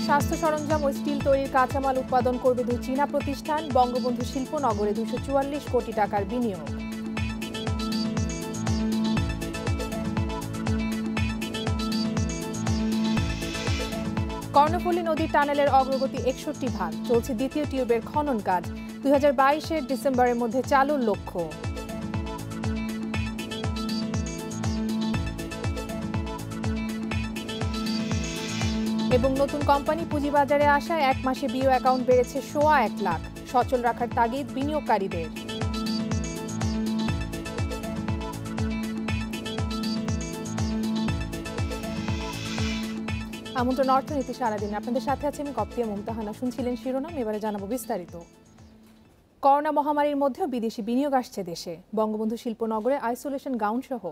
স্বাস্থ্য সরঞ্জাম ও স্টিল তৈরির কাঁচামাল উৎপাদন করবে দুই চীনা প্রতিষ্ঠান। বঙ্গবন্ধু শিল্পনগরে 244 কোটি টাকার বিনিয়োগ। কর্ণফুলী নদীর টানেলের অগ্রগতি 61 ভাগ, চলছে দ্বিতীয় টিউবের খনন কাজ। 2022-এর ডিসেম্বরের মধ্যে চালুর লক্ষ্য। এবং নতুন কোম্পানি পুঁজিবাজারে আসায় 1 মাসে বিও অ্যাকাউন্ট বেড়েছে 1.25 লাখ। সচল রাখার তাগিদ বিনিয়োগকারীদের। আমন্ত্রণ অর্থনীতি সারাদিন, আপনাদের সাথে আছে আমি কপ্তিয়া মুমতাহানা। শুনছিলেন শিরোনাম, এবারে জানাবো বিস্তারিত। করোনা মহামারীর মধ্যেও বিদেশি বিনিয়োগ আসছে দেশে। বঙ্গবন্ধু শিল্পনগরে আইসোলেশন গাউন সহ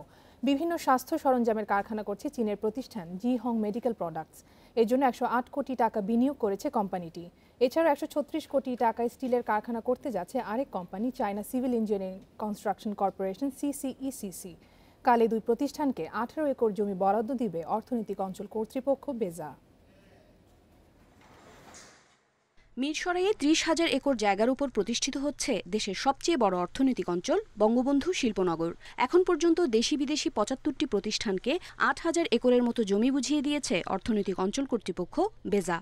বিভিন্ন স্বাস্থ্য সরঞ্জামের কারখানা করছে চীনের প্রতিষ্ঠান জি হং মেডিকেল প্রোডাক্টস। এর জন্য 108 কোটি টাকা বিনিয়োগ করেছে কোম্পানিটি। এছাড়াও 136 কোটি টাকায় স্টিলের কারখানা করতে যাচ্ছে আরেক company, China civil engineering construction corporation CCECC. কাল এই দুই প্রতিষ্ঠানকে 18 একর জমি বরাদ্দ দিবে অর্থনৈতিক অঞ্চল কর্তৃপক্ষ বেজা। মিরসরাইয়ে 30,000 একর জায়গার উপর প্রতিষ্ঠিত হচ্ছে দেশের সবচেয়ে বড় অর্থনৈতিক অঞ্চল বঙ্গবন্ধু শিল্পনগর। এখন পর্যন্ত দেশি বিদেশি 75টি প্রতিষ্ঠানকে 8,000 একরের মতো জমি বুঝিয়ে দিয়েছে অর্থনৈতিক অঞ্চল কর্তৃপক্ষ বেজা।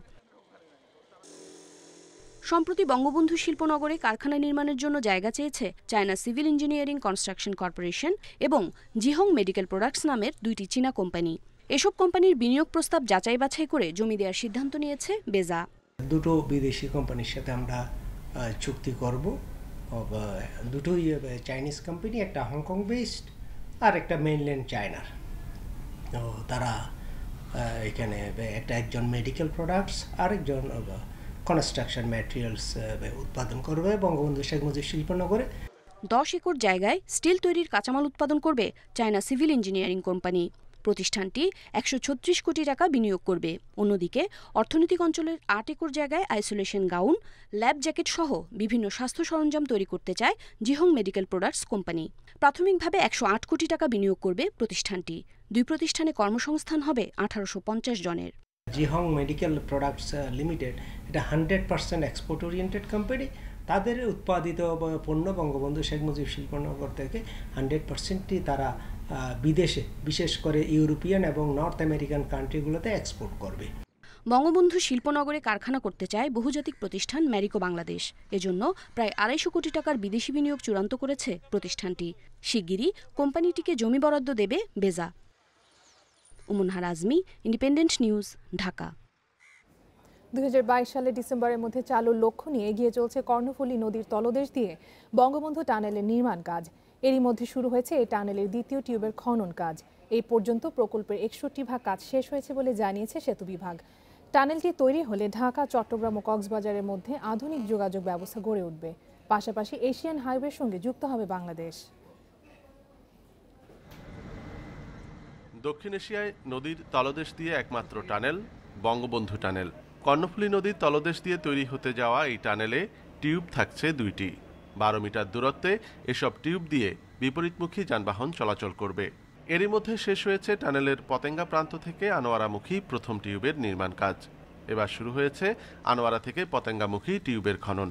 সম্প্রতি বঙ্গবন্ধু শিল্পনগরে কারখানা নির্মাণের জন্য জায়গা চেয়েছে China civil engineering construction corporation এবং জিহং মেডিকেল প্রোডাক্টস নামের দুইটি চীনা কোম্পানি। এসব কোম্পানির বিনিয়োগ প্রস্তাব যাচাই বাছাই করে জমি দেওয়ার সিদ্ধান্ত নিয়েছে বেজা। দুটো বিদেশি কোম্পানির সাথে আমরা চুক্তি করব। দুটোই চাইনিজ কোম্পানি, একটা হংকং বেসড আর একটা মেইনল্যান্ড চায়নার। তো তারা এখানে একজন মেডিকেল প্রোডাক্টস আরেকজন কনস্ট্রাকশন ম্যাটেরিয়ালস উৎপাদন করবে বঙ্গবন্ধু শেখ মুজিব শিল্পনগরে। 10 একর জায়গায় স্টিল তৈরির কাঁচামাল উৎপাদন করবে চায়না সিভিল ইঞ্জিনিয়ারিং কোম্পানি। প্রতিষ্ঠানটি 136 কোটি টাকা বিনিয়োগ করবে। অন্যদিকে অর্থনৈতিক অঞ্চলের 8 একর জায়গায় আইসোলেশন গাউন, ল্যাব জ্যাকেট সহ বিভিন্ন স্বাস্থ্য সরঞ্জাম তৈরি করতে চায় জিহং মেডিকেল প্রোডাক্টস কোম্পানি। প্রাথমিকভাবে 108 কোটি টাকা বিনিয়োগ করবে প্রতিষ্ঠানটি। দুই প্রতিষ্ঠানে কর্মসংস্থান হবে 1850 জনের। জিহং মেডিকেল প্রোডাক্টস লিমিটেড এটা 100% এক্সপোর্ট ওরিয়েন্টেড কোম্পানি। তাদের উৎপাদিত পণ্য বঙ্গবন্ধু শেখ মুজিব শিল্পনগর থেকে 100%ই তারা বিদেশে, বিশেষ করে ইউরোপিয়ান এবং নর্থ আমেরিকান কান্ট্রিগুলোতে এক্সপোর্ট করবে। বঙ্গবন্ধু শিল্পনগরে কারখানা করতে চায় বহুজাতিক প্রতিষ্ঠান ম্যারিকো বাংলাদেশ। এজন্য প্রায় 250 কোটি টাকার বিদেশি বিনিয়োগ চূড়ান্ত করেছে প্রতিষ্ঠানটি। শিগগিরই কোম্পানিটিকে জমি বরাদ্দ দেবে বেজা। উমনহার আজমি, ইন্ডিপেন্ডেন্ট নিউজ, ঢাকা। 2022 সালের ডিসেম্বরের মধ্যে চালুর লক্ষ্য নিয়ে এগিয়ে চলছে কর্ণফুলী নদীর তলদেশ দিয়ে বঙ্গবন্ধু টানেলের নির্মাণ কাজ। এরই মধ্যে শুরু হয়েছে এই টানেলের দ্বিতীয় টিউবের খনন কাজ। এই পর্যন্ত প্রকল্পের 61 ভাগ কাজ শেষ হয়েছে বলে জানিয়েছে সেতু বিভাগ। টানেলটি তৈরি হলে ঢাকা, চট্টগ্রাম ও কক্সবাজারের মধ্যে আধুনিক যোগাযোগ ব্যবস্থা গড়ে উঠবে। পাশাপাশি এশিয়ান হাইওয়ের সঙ্গে যুক্ত হবে বাংলাদেশ। দক্ষিণ এশিয়ায় নদীর তলদেশ দিয়ে একমাত্র টানেল বঙ্গবন্ধু টানেল। কর্ণফুলী নদীর তলদেশ দিয়ে তৈরি হতে যাওয়া এই টানেলে টিউব থাকছে 2টি। 12 মিটার দূরত্বে এসব টিউব দিয়ে বিপরীতমুখী যানবাহন চলাচল করবে। এরই মধ্যে শেষ হয়েছে টানেলের পতেঙ্গা প্রান্ত থেকে আনোয়ারামুখী প্রথম টিউবের নির্মাণ কাজ। এবার শুরু হয়েছে আনোয়ারা থেকে পতেঙ্গামুখী টিউবের খনন।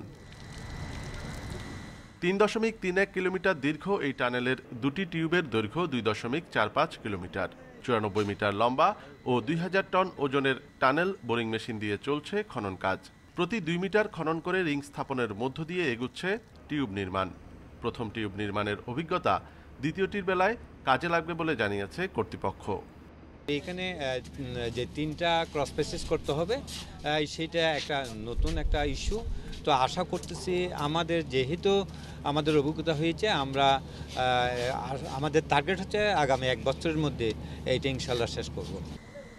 3.31 কিলোমিটার দীর্ঘ এই টানেলের 2টি টিউবের দৈর্ঘ্য 2.45 কিলোমিটার, 94 মিটার লম্বা ও 2000 টন ওজনের টানেল বোরিং মেশিন দিয়ে চলছে খনন কাজ। প্রতি 2 মিটার খনন করে রিং স্থাপনের মধ্য দিয়ে এগুচ্ছে টিউব নির্মাণ। প্রথম টিউব নির্মাণের অভিজ্ঞতা দ্বিতীয়টির বেলায় কাজে লাগবে বলে জানিয়েছে কর্তৃপক্ষ। এখানে যে 3টা ক্রস স্পেসিস করতে হবে সেটা একটা নতুন একটা ইস্যু। তো আশা করতেছি যেহেতু আমাদের অভিজ্ঞতা হয়েছে, আমাদের টার্গেট হচ্ছে আগামী 1 বছরের মধ্যে এইটা ইনশাল্লাহ শেষ করব।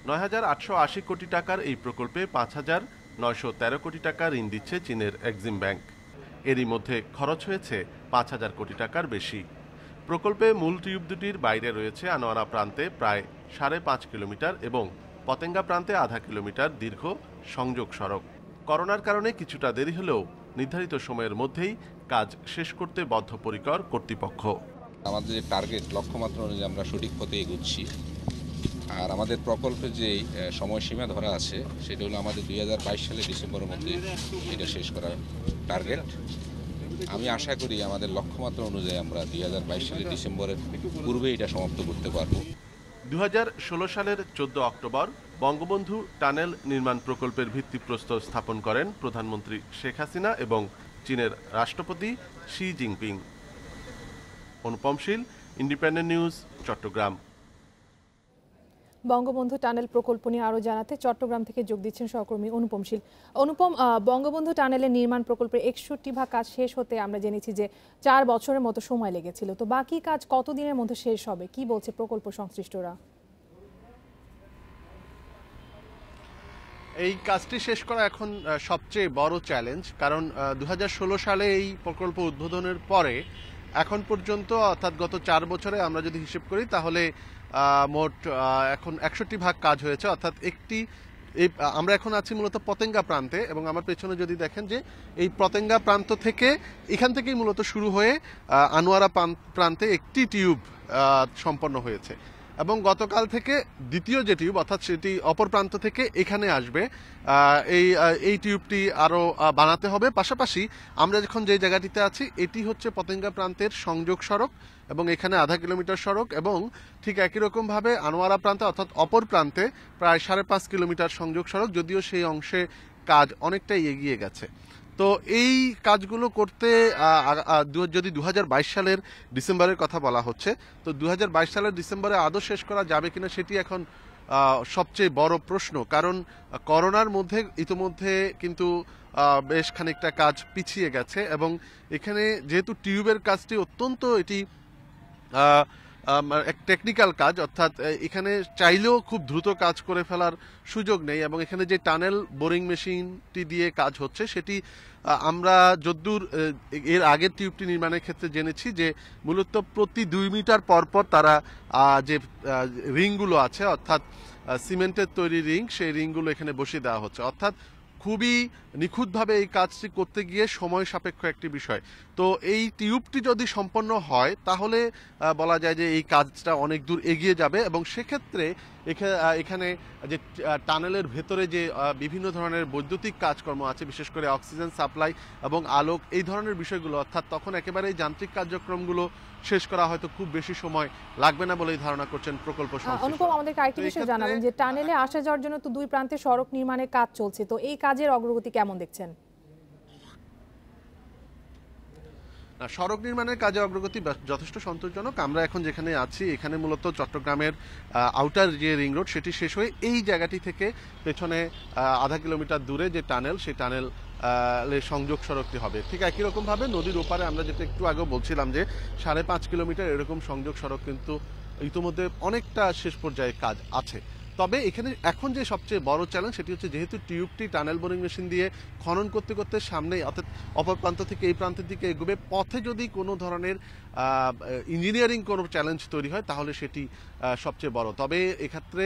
9,880 কোটি টাকার এই প্রকল্পে 5,913 কোটি টাকা ঋণ দিচ্ছে চীনের এক্সিম ব্যাংক। এরই মধ্যে খরচ হয়েছে 5,000 কোটি টাকার বেশি। প্রকল্পে মূল টিউব দুটির বাইরে রয়েছে আনোয়ারা প্রান্তে প্রায় 5.5 কিলোমিটার এবং পতেঙ্গা প্রান্তে আধা কিলোমিটার দীর্ঘ সংযোগ সড়ক। করোনার কারণে কিছুটা দেরি হলেও নির্ধারিত সময়ের মধ্যেই কাজ শেষ করতে বদ্ধপরিকর কর্তৃপক্ষ। আমাদের যে টার্গেট লক্ষ্যমাত্রা অনুযায়ী আমরা সঠিক পথে এগোচ্ছি। আর আমাদের প্রকল্পে যে সময়সীমা ধরা আছে সেটা হলো আমাদের 2022 সালের ডিসেম্বরের মধ্যে এটা শেষ করার টার্গেট। আমি আশা করি আমাদের লক্ষ্যমাত্রা অনুযায়ী আমরা 2022 সালের ডিসেম্বরের পূর্বে এটা সমাপ্ত করতে পারব। 2016 সালের 14 অক্টোবর বঙ্গবন্ধু টানেল নির্মাণ প্রকল্পের ভিত্তিপ্রস্তর স্থাপন করেন প্রধানমন্ত্রী শেখ হাসিনা এবং চীনের রাষ্ট্রপতি Xi Jinping. Anupam Shil, Independent News, Chattogram. Bangabandhu tunnel প্রকল্প নিয়ে আরও জানাতে চট্টগ্রাম থেকে যোগ দিচ্ছেন সহকর্মী অনুপম শীল। অনুপম, বঙ্গবন্ধু টানেলের নির্মাণ প্রকল্পের 61 ভাগ কাজ শেষ হতে আমরা জেনেছি যে 4 বছরের মতো সময় লেগেছিল। তো বাকি কাজ কতদিনের মধ্যে শেষ হবে, কি বলছে প্রকল্প সংশ্লিষ্টরা? এই কাজটি শেষ করা এখন সবচেয়ে বড় চ্যালেঞ্জ, কারণ 2016 সালে এই প্রকল্প উদ্বোধনের পরে এখন পর্যন্ত, অর্থাৎ গত 4 বছরে আমরা যদি হিসেব করি তাহলে মোট এখন 61 ভাগ কাজ হয়েছে। অর্থাৎ আমরা এখন আছি মূলত পতেঙ্গা প্রান্তে, এবং আমার পেছনে যদি দেখেন যে এই পতেঙ্গা প্রান্ত থেকে এখান থেকেই মূলত শুরু হয়ে আনোয়ারা প্রান্তে একটি টিউব সম্পন্ন হয়েছে, এবং গতকাল থেকে দ্বিতীয় যে টিউব, অর্থাৎ সেটি অপর প্রান্ত থেকে এখানে আসবে। এই টিউবটি আরও বানাতে হবে। পাশাপাশি আমরা যখন যে জায়গাটিতে আছি এটি হচ্ছে পতেঙ্গা প্রান্তের সংযোগ সড়ক, এবং এখানে আধা কিলোমিটার সড়ক, এবং ঠিক একই রকমভাবে আনোয়ারা প্রান্তে অর্থাৎ অপর প্রান্তে প্রায় 5.5 কিলোমিটার সংযোগ সড়ক, যদিও সেই অংশে কাজ অনেকটাই এগিয়ে গেছে। তো এই কাজগুলো করতে যদি 2022 সালের ডিসেম্বরের কথা বলা হচ্ছে, তো 2022 সালের ডিসেম্বরে আদৌ শেষ করা যাবে কিনা সেটি এখন সবচেয়ে বড় প্রশ্ন, কারণ করোনার মধ্যে ইতিমধ্যে কিন্তু বেশ খানিকটা কাজ পিছিয়ে গেছে, এবং এখানে যেহেতু টিউবের কাজটি অত্যন্ত এটি এক টেকনিক্যাল কাজ, অর্থাৎ এখানে চাইলেও খুব দ্রুত কাজ করে ফেলার সুযোগ নেই, এবং এখানে যে টানেল বোরিং মেশিনটি দিয়ে কাজ হচ্ছে সেটি আমরা যদ্দূর এর আগের টিউবটি নির্মাণের ক্ষেত্রে জেনেছি যে মূলত প্রতি 2 মিটার পরপর তারা যে রিংগুলো আছে, অর্থাৎ সিমেন্টের তৈরি রিং, সেই রিংগুলো এখানে বসিয়ে দেওয়া হচ্ছে। অর্থাৎ খুবই নিখুঁতভাবে এই কাজটি করতে গিয়ে সময় সাপেক্ষ একটি বিষয়। তো এই টিউবটি যদি সম্পন্ন হয় তাহলে বলা যায় যে এই কাজটা অনেক দূর এগিয়ে যাবে, এবং সেক্ষেত্রে এখানে যে টানেলের ভেতরে যে বিভিন্ন ধরনের বৈদ্যুতিক কাজকর্ম আছে, বিশেষ করে অক্সিজেন সাপ্লাই এবং আলোক, এই ধরনের বিষয়গুলো, অর্থাৎ তখন একেবারে এই যান্ত্রিক কার্যক্রমগুলো শেষ করা হয়তো খুব বেশি সময় লাগবে না বলেই ধারণা করছেন প্রকল্প সংশ্লিষ্টরা। অনুপম, আমাদেরকে আরেকটি বিষয় জানাবেন যে টানেলে আসা যাওয়ার জন্য তো 2 প্রান্তে সড়ক নির্মাণের কাজ চলছে, তো এই কাজের অগ্রগতি কেমন দেখছেন? সড়ক নির্মাণের কাজে অগ্রগতি যথেষ্ট সন্তোষজনক। আমরা এখন যেখানে আছি এখানে মূলত চট্টগ্রামের আউটার যে রিং রোড সেটি শেষ হয়ে এই জায়গাটি থেকে পেছনে আধা কিলোমিটার দূরে যে টানেল, সেই টানেল সংযোগ সড়কটি হবে। ঠিক একই রকমভাবে নদীর ওপারে আমরা যেটা একটু আগে বলছিলাম যে 5.5 কিলোমিটার এরকম সংযোগ সড়ক কিন্তু ইতিমধ্যে অনেকটা শেষ পর্যায়ে কাজ আছে। তবে এখানে এখন যে সবচেয়ে বড় চ্যালেঞ্জ সেটি হচ্ছে যেহেতু টিউবটি টানেল বোরিং মেশিন দিয়ে খনন করতে করতে সামনেই, অর্থাৎ অপর প্রান্ত থেকে এই প্রান্তের দিকে এগোবে, পথে যদি কোনো ধরনের ইঞ্জিনিয়ারিং কোনো চ্যালেঞ্জ তৈরি হয় তাহলে সেটি সবচেয়ে বড়। তবে এক্ষেত্রে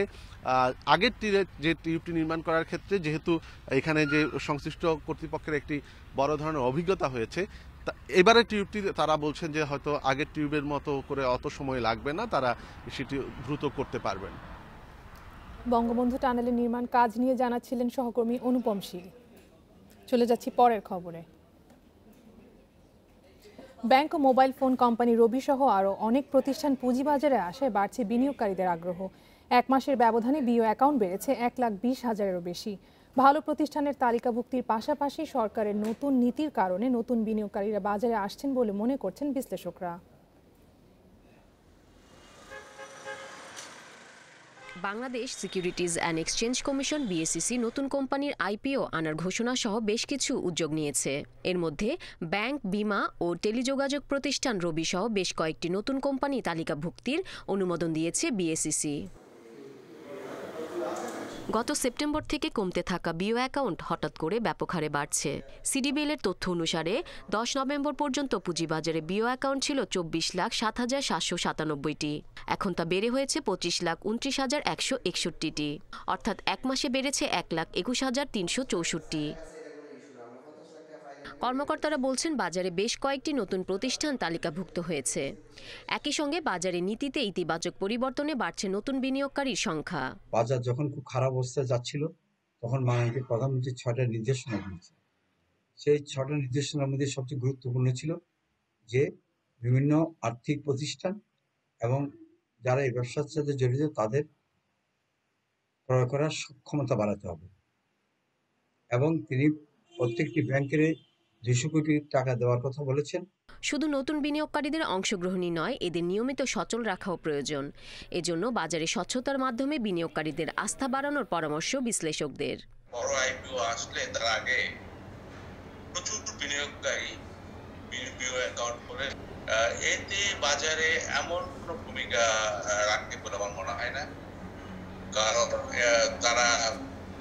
আগের যে টিউবটি নির্মাণ করার ক্ষেত্রে যেহেতু এখানে যে সংশ্লিষ্ট কর্তৃপক্ষের একটি বড় ধরনের অভিজ্ঞতা হয়েছে, এবারে টিউবটি তারা বলছেন যে হয়তো আগের টিউবের মতো করে অত সময় লাগবে না, তারা সেটি দ্রুত করতে পারবেন। বঙ্গবন্ধু টানেলের নির্মাণ কাজ নিয়ে জানাচ্ছিলেন সহকর্মী অনুপম শীল। চলে যাচ্ছি পরের খবরে। ব্যাংক ও মোবাইল ফোন কোম্পানি রবি সহ আরও অনেক প্রতিষ্ঠান পুঁজিবাজারে আসে, বাড়ছে বিনিয়োগকারীদের আগ্রহ। 1 মাসের ব্যবধানে বিও অ্যাকাউন্ট বেড়েছে 1,20,000-এরও বেশি। ভালো প্রতিষ্ঠানের তালিকাভুক্তির পাশাপাশি সরকারের নতুন নীতির কারণে নতুন বিনিয়োগকারীরা বাজারে আসছেন বলে মনে করছেন বিশ্লেষকরা। Bangladesh securities and exchange commission BSEC নতুন কোম্পানির আইপিও আনার ঘোষণা সহ বেশ কিছু উদ্যোগ নিয়েছে। এর মধ্যে ব্যাংক, বিমা ও টেলিযোগাযোগ প্রতিষ্ঠান রবি সহ বেশ কয়েকটি নতুন কোম্পানি তালিকাভুক্তির অনুমোদন দিয়েছে বিএসইসি। গত সেপ্টেম্বর থেকে কমতে থাকা বিও অ্যাকাউন্ট হঠাৎ করে ব্যাপক হারে বাড়ছে। সিডিবিএলের তথ্য অনুসারে 10 নভেম্বর পর্যন্ত পুঁজিবাজারে বিও অ্যাকাউন্ট ছিল 24,07,797টি। এখন তা বেড়ে হয়েছে 25,29,161টি, অর্থাৎ 1 মাসে বেড়েছে 1,21,364। কর্মকর্তারা বলছেন বাজারে বেশ কয়েকটি নতুন প্রতিষ্ঠান তালিকাভুক্ত হয়েছে। একই সঙ্গে বাজারে নীতিতে ইতিবাচক পরিবর্তনে বাড়ছে নতুন বিনিয়োগকারীর সংখ্যা। বাজার যখন খুব খারাপ অবস্থায় যাচ্ছিল তখন মাননীয় প্রধানমন্ত্রী 6টা নির্দেশনা দিয়েছে। সেই 6টা নির্দেশনার মধ্যে সবচেয়ে গুরুত্বপূর্ণ ছিল যে বিভিন্ন আর্থিক প্রতিষ্ঠান এবং যারা এই ব্যবসার সাথে জড়িত তাদের ক্রয় করার সক্ষমতা বাড়াতে হবে এবং তিনি প্রত্যেকটি ব্যাংকের 200 কোটি টাকা দেওয়ার কথা বলেছেন। শুধু নতুন বিনিয়োগকারীদের অংশগ্রহণই নয়, এদের নিয়মিত সচল রাখাও প্রয়োজন। এজন্য বাজারে স্বচ্ছতার মাধ্যমে বিনিয়োগকারীদের আস্থা বাড়ানোর পরামর্শ বিশ্লেষকদের। বড় আইপিও আসলে তার আগে প্রচুর বিনিয়োগকারী বিনিয়োগ অ্যাকাউন্ট করে এতে বাজারে এমন কোনো ভূমিকা রাখতে বলে আমার মনে হয় না, কারণ তারা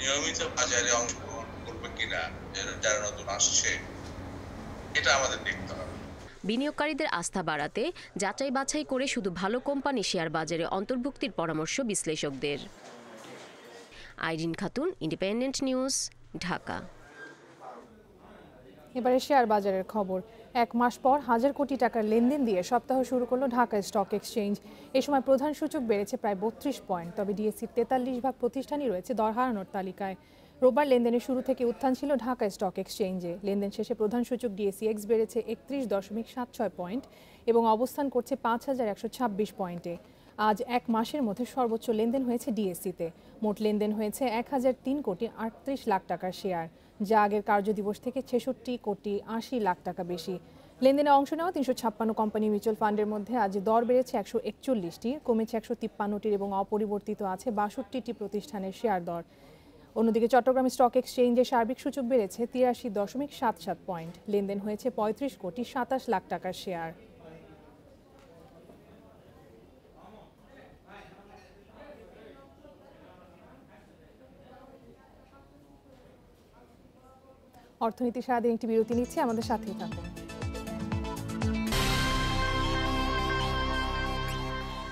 নিয়মিত বাজারে অংশগ্রহণ করবে কিনা যারা নতুন আসছে এটা আমাদের দেখতে হবে। বিনিয়োগকারীদের আস্থা বাড়াতে যাচাই বাছাই করে শুধু ভালো কোম্পানি শেয়ার বাজারে অন্তর্ভুক্তির পরামর্শ বিশ্লেষকদের। Irene Khatun, Independent News, Dhaka. এবারে শেয়ার বাজারের খবর। 1 মাস পর 1000 কোটি টাকার লেনদেন দিয়ে সপ্তাহ শুরু করলো ঢাকা স্টক এক্সচেঞ্জ। এই সময় প্রধান সূচক বেড়েছে প্রায় 32 পয়েন্ট। তবে ডিএসসির 43 ভাগ প্রতিষ্ঠানই রয়েছে দর হারানোর তালিকায়। রোববার লেনদেনের শুরু থেকে উত্থান ছিল ঢাকা স্টক এক্সচেঞ্জে। লেনদেন শেষে প্রধান সূচক ডিএসসিএক্স বেড়েছে 31.76 পয়েন্ট এবং অবস্থান করছে 5126 পয়েন্টে। আজ 1 মাসের মধ্যে সর্বোচ্চ লেনদেন হয়েছে ডিএসসিতে। মোট লেনদেন হয়েছে 1003 কোটি 38 লাখ টাকার শেয়ার, যা আগের কার্যদিবস থেকে 66 কোটি 80 লাখ টাকা বেশি। লেনদেনে অংশ নেওয়া 356 কোম্পানি মিউচুয়াল ফান্ডের মধ্যে আজ দর বেড়েছে 141টি, কমেছে 153টির এবং অপরিবর্তিত আছে 62টি প্রতিষ্ঠানের শেয়ার দর। অন্যদিকে চট্টগ্রাম স্টক এক্সচেঞ্জে সার্বিক সূচক বেড়েছে 83.77 পয়েন্ট। লেনদেন হয়েছে 35 কোটি 27 লাখ টাকার শেয়ার। অর্থনীতি সারাদিন একটি বিরতি নিচ্ছে, আমাদের সাথেই থাকুন।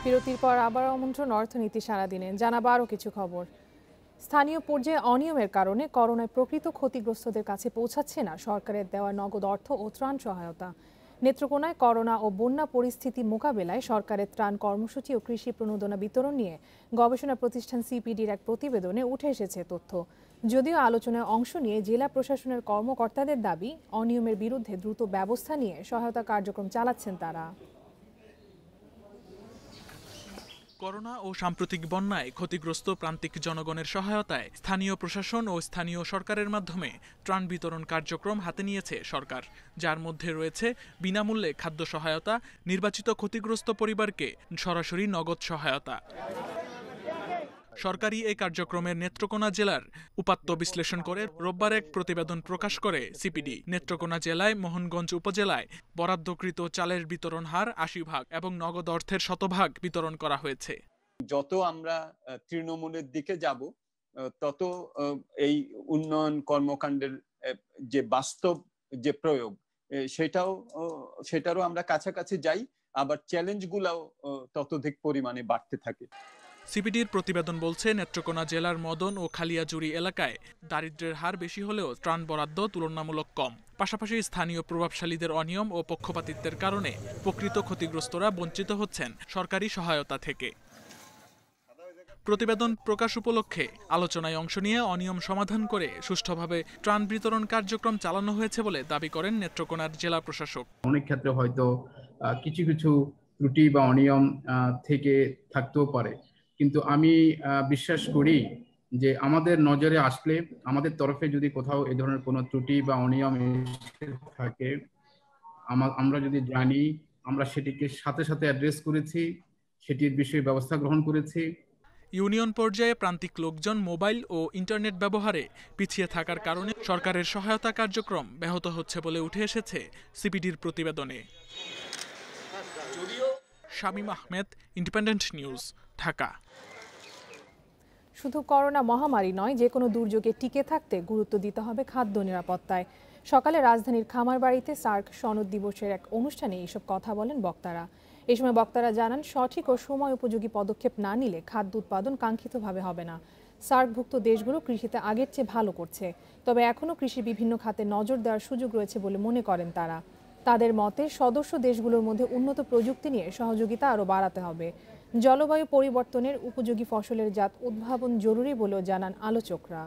বিরতির পর আবার আমন্ত্রণ অর্থনীতি সারাদিনে, জানাবো আরও কিছু খবর। স্থানীয় পর্যায়ে অনিয়মের কারণে করোনায় প্রকৃত ক্ষতিগ্রস্তদের কাছে পৌঁছাচ্ছে না সরকারের দেওয়া নগদ অর্থ ও ত্রাণ সহায়তা। নেত্রকোনায় করোনা ও বন্যা পরিস্থিতি মোকাবেলায় সরকারের ত্রাণ কর্মসূচি ও কৃষি প্রণোদনা বিতরণ নিয়ে গবেষণা প্রতিষ্ঠান সিপিডির এক প্রতিবেদনে উঠে এসেছে তথ্য। যদিও আলোচনায় অংশ নিয়ে জেলা প্রশাসনের কর্মকর্তাদের দাবি, অনিয়মের বিরুদ্ধে দ্রুত ব্যবস্থা নিয়ে সহায়তা কার্যক্রম চালাচ্ছেন তারা। করোনা ও সাম্প্রতিক বন্যায় ক্ষতিগ্রস্ত প্রান্তিক জনগণের সহায়তায় স্থানীয় প্রশাসন ও স্থানীয় সরকারের মাধ্যমে ত্রাণ বিতরণ কার্যক্রম হাতে নিয়েছে সরকার, যার মধ্যে রয়েছে বিনামূল্যে খাদ্য সহায়তা, নির্বাচিত ক্ষতিগ্রস্ত পরিবারকে সরাসরি নগদ সহায়তা। সরকারি এই কার্যক্রমের নেত্রকোনা জেলার উপাত্ত বিশ্লেষণ করে রোববার এক প্রতিবেদন প্রকাশ করে সিপিডি। নেত্রকোনা জেলায় মোহনগঞ্জ উপজেলায় বরাদ্দকৃত চালের বিতরণ হার 80% এবং নগদ অর্থের 100% বিতরণ করা হয়েছে। যত আমরা তৃণমূলের দিকে যাব তত এই উন্নয়ন কর্মকাণ্ডের যে বাস্তব যে প্রয়োগ সেটারও আমরা কাছাকাছি যাই, আবার চ্যালেঞ্জগুলোও ততোধিক পরিমাণে বাড়তে থাকে। সিপিডির প্রতিবেদন বলছে, নেত্রকোনা জেলার মদন ও খালিয়াজুড়ি এলাকায় দারিদ্র্যের হার বেশি হলেও ত্রাণ বরাদ্দ তুলনামূলক কম। পাশাপাশি স্থানীয় প্রভাবশালীদের অনিয়ম ও পক্ষপাতিত্বের কারণে প্রকৃত ক্ষতিগ্রস্তরা বঞ্চিত হচ্ছেন সরকারি সহায়তা থেকে। প্রতিবেদন প্রকাশ উপলক্ষে আলোচনায় অংশ নিয়ে অনিয়ম সমাধান করে সুষ্ঠুভাবে ত্রাণ বিতরণ কার্যক্রম চালানো হয়েছে বলে দাবি করেন নেত্রকোনার জেলা প্রশাসক। অনেক ক্ষেত্রে হয়তো কিছু কিছু ত্রুটি বা অনিয়ম থেকে থাকতেও পারে, কিন্তু আমি বিশ্বাস করি যে আমাদের নজরে আসলে, আমাদের তরফে যদি কোথাও এ ধরনের কোনো ত্রুটি বা অনিয়ম থাকে, আমরা যদি জানি, আমরা সেটিকে সাথে সাথে অ্যাড্রেস করেছি, সেটির বিষয়ে ব্যবস্থা গ্রহণ করেছি। ইউনিয়ন পর্যায়ে প্রান্তিক লোকজন মোবাইল ও ইন্টারনেট ব্যবহারে পিছিয়ে থাকার কারণে সরকারের সহায়তা কার্যক্রম ব্যাহত হচ্ছে বলে উঠে এসেছে সিপিডির প্রতিবেদনে। Shamim Ahmed, independent News, Dhaka. শুধু করোনা মহামারী নয়, যে কোনো দুর্যোগে টিকে থাকতে গুরুত্ব দিতে হবে খাদ্য নিরাপত্তায়। সকালে রাজধানীর খামারবাড়িতে সার্ক সনদ দিবসের এক অনুষ্ঠানে এইসব কথা বলেন বক্তারা। এই সময় বক্তারা জানান, সঠিক ও সময় উপযোগী পদক্ষেপ না নিলে খাদ্য উৎপাদন কাঙ্ক্ষিতভাবে হবে না। সার্কভুক্ত দেশগুলো কৃষিতে আগের চেয়ে ভালো করছে, তবে এখনও কৃষির বিভিন্ন খাতে নজর দেওয়ার সুযোগ রয়েছে বলে মনে করেন তারা। তাদের মতে সদস্য দেশগুলোর মধ্যে উন্নত প্রযুক্তি নিয়ে সহযোগিতা আরও বাড়াতে হবে। জলবায়ু পরিবর্তনের উপযোগী ফসলের জাত উদ্ভাবন জরুরি বলেও জানান আলোচকরা।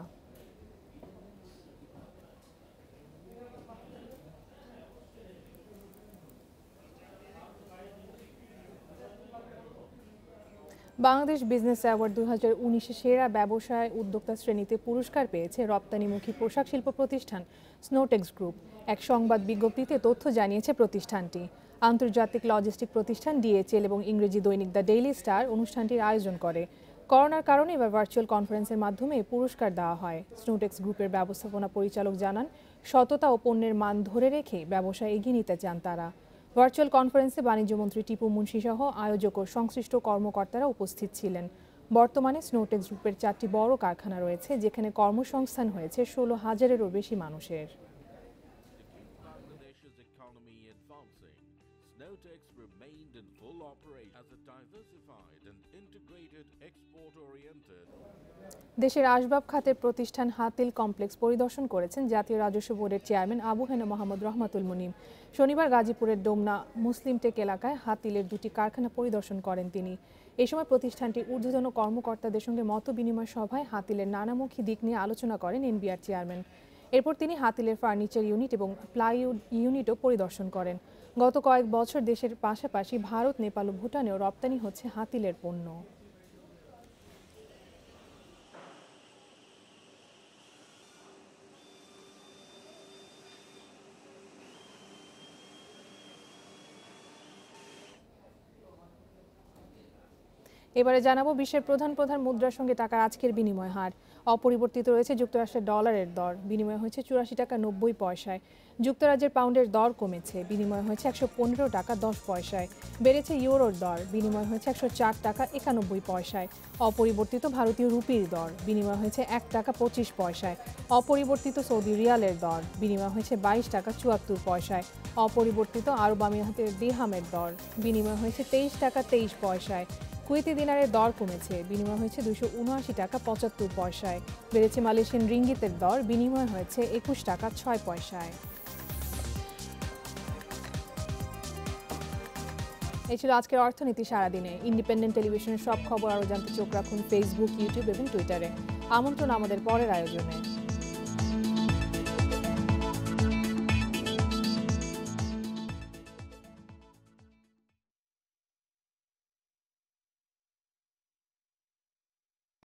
বাংলাদেশ বিজনেস অ্যাওয়ার্ড 2019 সেরা ব্যবসায় উদ্যোক্তা শ্রেণীতে পুরস্কার পেয়েছে রপ্তানিমুখী পোশাক শিল্প প্রতিষ্ঠান স্নোটেক্স গ্রুপ। এক সংবাদ বিজ্ঞপ্তিতে তথ্য জানিয়েছে প্রতিষ্ঠানটি। আন্তর্জাতিক লজিস্টিক প্রতিষ্ঠান ডিএচএল এবং ইংরেজি দৈনিক দ্য ডেইলি স্টার অনুষ্ঠানটির আয়োজন করে। করোনার কারণে এবার ভার্চুয়াল কনফারেন্সের মাধ্যমে পুরস্কার দেওয়া হয়। স্নোটেক্স গ্রুপের ব্যবস্থাপনা পরিচালক জানান, সততা ও পণ্যের মান ধরে রেখে ব্যবসা এগিয়ে নিতে চান তারা। ভার্চুয়াল কনফারেন্সে বাণিজ্যমন্ত্রী টিপু মুনশি সহ আয়োজক ও সংশ্লিষ্ট কর্মকর্তারা উপস্থিত ছিলেন। বর্তমানে স্নোটেক্স গ্রুপের 4টি বড় কারখানা রয়েছে, যেখানে কর্মসংস্থান হয়েছে 16,000-এরও বেশি মানুষের। দেশের আসবাব খাতের প্রতিষ্ঠান হাতিল কমপ্লেক্স পরিদর্শন করেছেন জাতীয় রাজস্ব বোর্ডের চেয়ারম্যান আবু হেনা মোহাম্মদ রহমাতুল মুনিম। শনিবার গাজীপুরের ডোমনা মুসলিমটেক এলাকায় হাতিলের 2টি কারখানা পরিদর্শন করেন তিনি। এই সময় প্রতিষ্ঠানটির ঊর্ধ্বতন কর্মকর্তাদের সঙ্গে মত বিনিময় সভায় হাতিলের নানামুখী দিক নিয়ে আলোচনা করেন এনবিআর চেয়ারম্যান। এরপর তিনি হাতিলের ফার্নিচার ইউনিট এবং প্লাইউড ইউনিটও পরিদর্শন করেন। গত কয়েক বছর দেশের পাশাপাশি ভারত, নেপাল ও ভুটানেও রপ্তানি হচ্ছে হাতিলের পণ্য। এবারে জানাবো বিশ্বের প্রধান মুদ্রার সঙ্গে টাকার আজকের বিনিময় হার। অপরিবর্তিত রয়েছে যুক্তরাষ্ট্রের ডলারের দর, বিনিময় হয়েছে 84 টাকা 90 পয়সায়। যুক্তরাজ্যের পাউন্ডের দর কমেছে, বিনিময় হয়েছে 115 টাকা 10 পয়সায়। বেড়েছে ইউরোর দর, বিনিময় হয়েছে 104 টাকা 91 পয়সায়। অপরিবর্তিত ভারতীয় রুপির দর, বিনিময় হয়েছে 1 টাকা 25 পয়সায়। অপরিবর্তিত সৌদি রিয়ালের দর, বিনিময় হয়েছে 22 টাকা 74 পয়সায়। অপরিবর্তিত আরব আমিরাতের দিরহামের দর, বিনিময় হয়েছে 23 টাকা 23 পয়সায়। কুয়েতি দিনারের দর কমেছে, বিনিময় হয়েছে 279 টাকা 75 পয়সায়। বেড়েছে মালয়েশিয়ান রিঙ্গিতের দর, বিনিময় হয়েছে 21 টাকা 6 পয়সায়। এই ছিল আজকের অর্থনীতি সারাদিনে। ইন্ডিপেন্ডেন্ট টেলিভিশনের সব খবর আরও জানতে চোখ রাখুন ফেসবুক, ইউটিউব এবং টুইটারে। আমন্ত্রণ আমাদের পরের আয়োজনে।